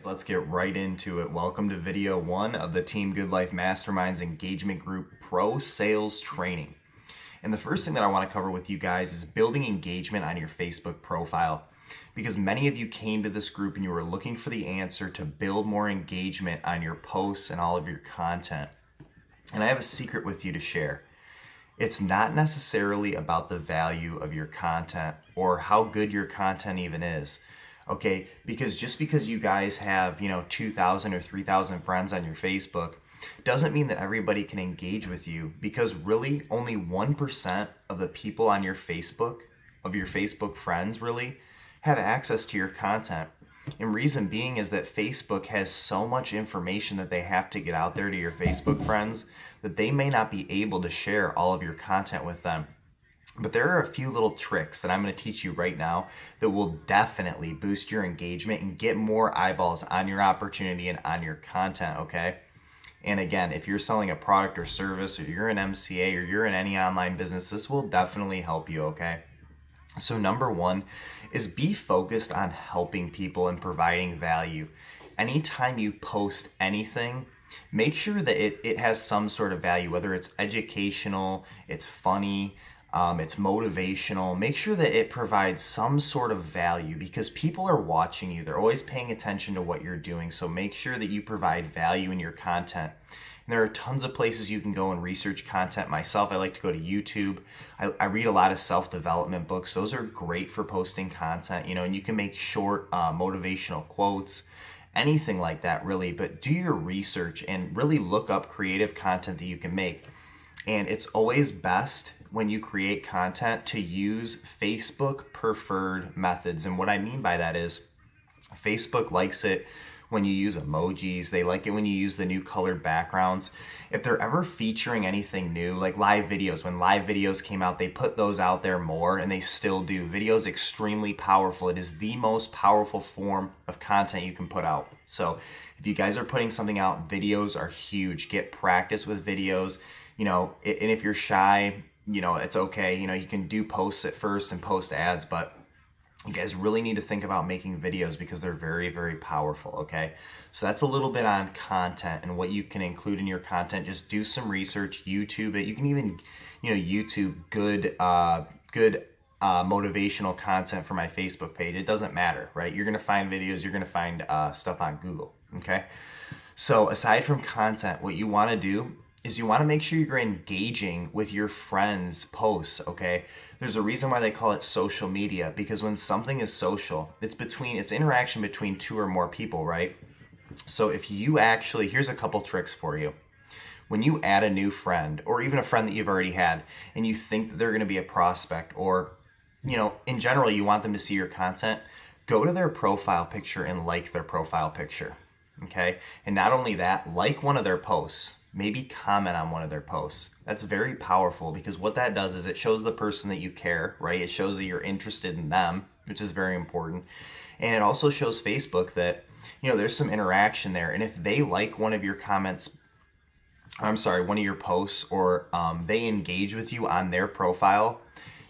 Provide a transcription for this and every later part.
let's get right into it. Welcome to video 1 of the Team Good Life Masterminds Engagement Group Pro Sales Training. And the first thing that I want to cover with you guys is building engagement on your Facebook profile. Because many of you came to this group and you were looking for the answer to build more engagement on your posts and all of your content. And I have a secret with you to share. It's not necessarily about the value of your content or how good your content even is. Okay, because just because you guys have, 2,000 or 3,000 friends on your Facebook doesn't mean that everybody can engage with you, because really only 1% of the people on your Facebook, of your Facebook friends really, have access to your content. And reason being is that Facebook has so much information that they have to get out there to your Facebook friends that they may not be able to share all of your content with them. But there are a few little tricks that I'm going to teach you right now that will definitely boost your engagement and get more eyeballs on your opportunity and on your content, okay? And again, if you're selling a product or service, or you're an MCA, or you're in any online business, this will definitely help you, okay? So number 1 is be focused on helping people and providing value. Anytime you post anything, make sure that it has some sort of value, whether it's educational, it's funny, it's motivational. Make sure that it provides some sort of value, because people are watching you. They're always paying attention to what you're doing. So make sure that you provide value in your content. And there are tons of places you can go and research content. Myself, I like to go to YouTube. I read a lot of self-development books. Those are great for posting content, and you can make short motivational quotes, anything like that really. But do your research and really look up creative content that you can make. And it's always best when you create content to use Facebook preferred methods. And what I mean by that is Facebook likes it when you use emojis. They like it when you use the new colored backgrounds. If they're ever featuring anything new, like live videos, when live videos came out, they put those out there more, and they still do. Video is extremely powerful. It is the most powerful form of content you can put out. So if you guys are putting something out, videos are huge. Get practice with videos. And if you're shy, it's okay. You can do posts at first and post ads, but you guys really need to think about making videos because they're very, very powerful, okay? So that's a little bit on content and what you can include in your content. Just do some research, YouTube it. You can even, YouTube good motivational content for my Facebook page. It doesn't matter, right? You're gonna find videos, you're gonna find stuff on Google, okay? So aside from content, what you wanna do is you want to make sure you're engaging with your friends' posts, okay? There's a reason why they call it social media, because when something is social, it's interaction between 2 or more people, right? So if you here's a couple tricks for you. When you add a new friend, or even a friend that you've already had, and you think that they're going to be a prospect, or, in general, you want them to see your content, go to their profile picture and like their profile picture, okay? And not only that, like one of their posts. Maybe comment on one of their posts. That's very powerful, because what that does is it shows the person that you care, right? It shows that you're interested in them, which is very important. And it also shows Facebook that, there's some interaction there. And if they like one of your one of your posts, or they engage with you on their profile,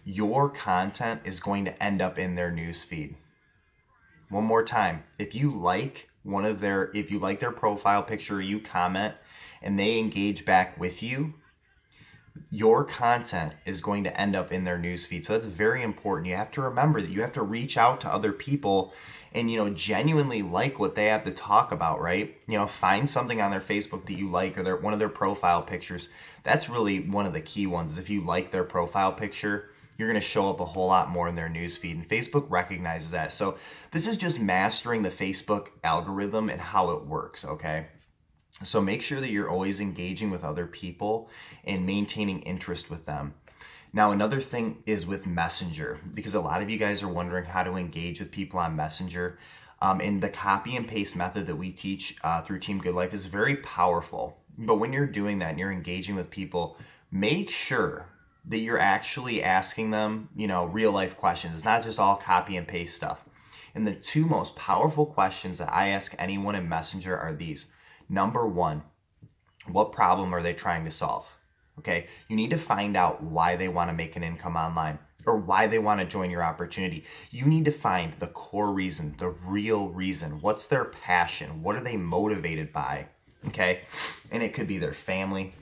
your content is going to end up in their newsfeed. One more time, if you like their profile picture, or you comment, and they engage back with you, your content is going to end up in their newsfeed. So that's very important. You have to remember that you have to reach out to other people and, genuinely like what they have to talk about, right? Find something on their Facebook that you like, or one of their profile pictures. That's really one of the key ones. If you like their profile picture, you're going to show up a whole lot more in their newsfeed, and Facebook recognizes that. So this is just mastering the Facebook algorithm and how it works, okay? So make sure that you're always engaging with other people and maintaining interest with them. Now, another thing is with Messenger, because a lot of you guys are wondering how to engage with people on Messenger. And the copy and paste method that we teach through Team Good Life is very powerful. But when you're doing that and you're engaging with people, make sure that you're actually asking them, real life questions. It's not just all copy and paste stuff. And the 2 most powerful questions that I ask anyone in Messenger are these. Number 1, what problem are they trying to solve? Okay, you need to find out why they want to make an income online. or why they want to join your opportunity. You need to find the core reason, the real reason. What's their passion? What are they motivated by? Okay. And it could be their family.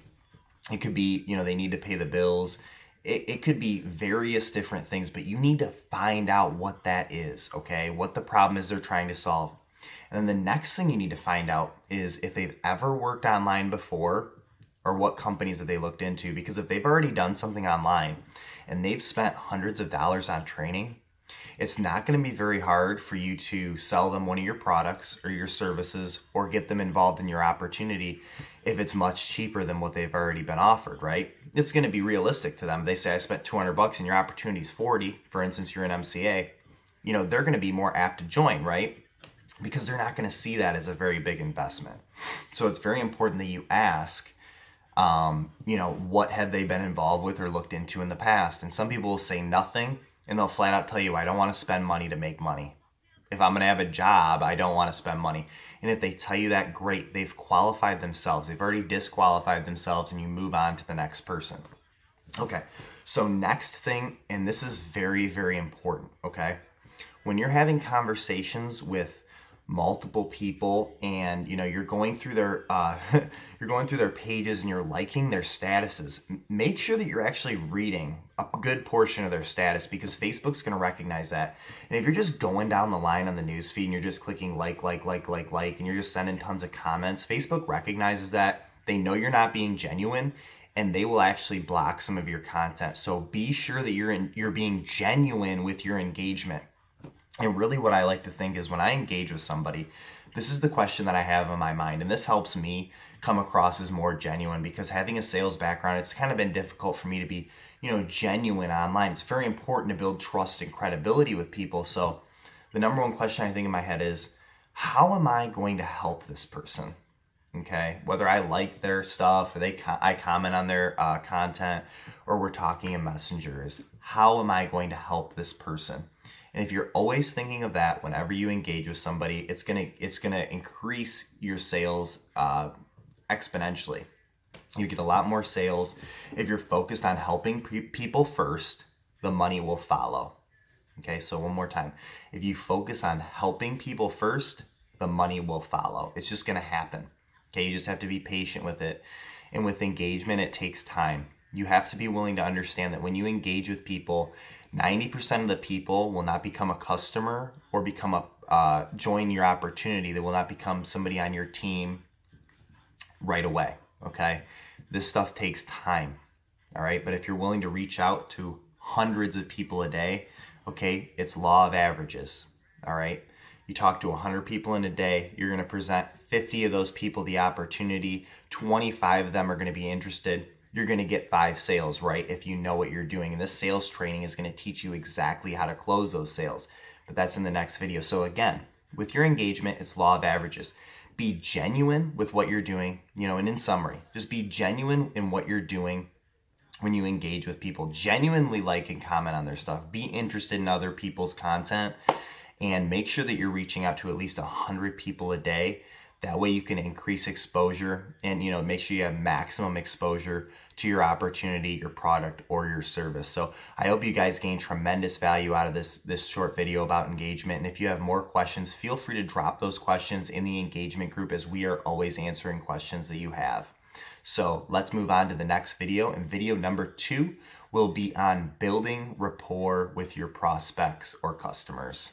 It could be, they need to pay the bills. It could be various different things, but you need to find out what that is, okay? What the problem is they're trying to solve. And then the next thing you need to find out is if they've ever worked online before or what companies that they looked into. Because if they've already done something online and they've spent hundreds of dollars on training, it's not going to be very hard for you to sell them one of your products or your services or get them involved in your opportunity if it's much cheaper than what they've already been offered, right? It's going to be realistic to them. They say I spent $200 and your opportunity is 40. For instance, you're an MCA. They're going to be more apt to join, right? Because they're not going to see that as a very big investment. So it's very important that you ask, what have they been involved with or looked into in the past? And some people will say nothing. And they'll flat out tell you, I don't want to spend money to make money. If I'm going to have a job, I don't want to spend money. And if they tell you that, great, they've qualified themselves. They've already disqualified themselves, and you move on to the next person. Okay, so next thing, and this is very, very important, okay? When you're having conversations with multiple people and you're going through their you're going through their pages and you're liking their statuses, make sure that you're actually reading a good portion of their status, because Facebook's going to recognize that. And if you're just going down the line on the news feed and you're just clicking like and you're just sending tons of comments, Facebook recognizes that. They know you're not being genuine, and they will actually block some of your content. So be sure that you're being genuine with your engagement. And really what I like to think is when I engage with somebody, this is the question that I have in my mind. And this helps me come across as more genuine, because having a sales background, it's kind of been difficult for me to be, genuine online. It's very important to build trust and credibility with people. So the number one question I think in my head is, how am I going to help this person? Okay, whether I like their stuff or I comment on their content, or we're talking in Messenger, is how am I going to help this person? And if you're always thinking of that whenever you engage with somebody, it's gonna increase your sales exponentially. You get a lot more sales. If you're focused on helping people first, the money will follow. Okay, so one more time. If you focus on helping people first, the money will follow. It's just gonna happen. Okay, you just have to be patient with it. And with engagement, it takes time. You have to be willing to understand that when you engage with people, 90% of the people will not become a customer or become join your opportunity. They will not become somebody on your team right away, okay? This stuff takes time, all right? But if you're willing to reach out to hundreds of people a day, okay, it's law of averages, all right? You talk to 100 people in a day, you're going to present 50 of those people the opportunity, 25 of them are going to be interested. You're going to get 5 sales, right? If you know what you're doing. And this sales training is going to teach you exactly how to close those sales. But that's in the next video. So again, with your engagement, it's law of averages. Be genuine with what you're doing, and in summary, just be genuine in what you're doing when you engage with people. Genuinely like and comment on their stuff. Be interested in other people's content, and make sure that you're reaching out to at least 100 people a day. That way you can increase exposure and, make sure you have maximum exposure to your opportunity, your product, or your service. So I hope you guys gain tremendous value out of this short video about engagement. And if you have more questions, feel free to drop those questions in the engagement group, as we are always answering questions that you have. So let's move on to the next video. And video number 2 will be on building rapport with your prospects or customers.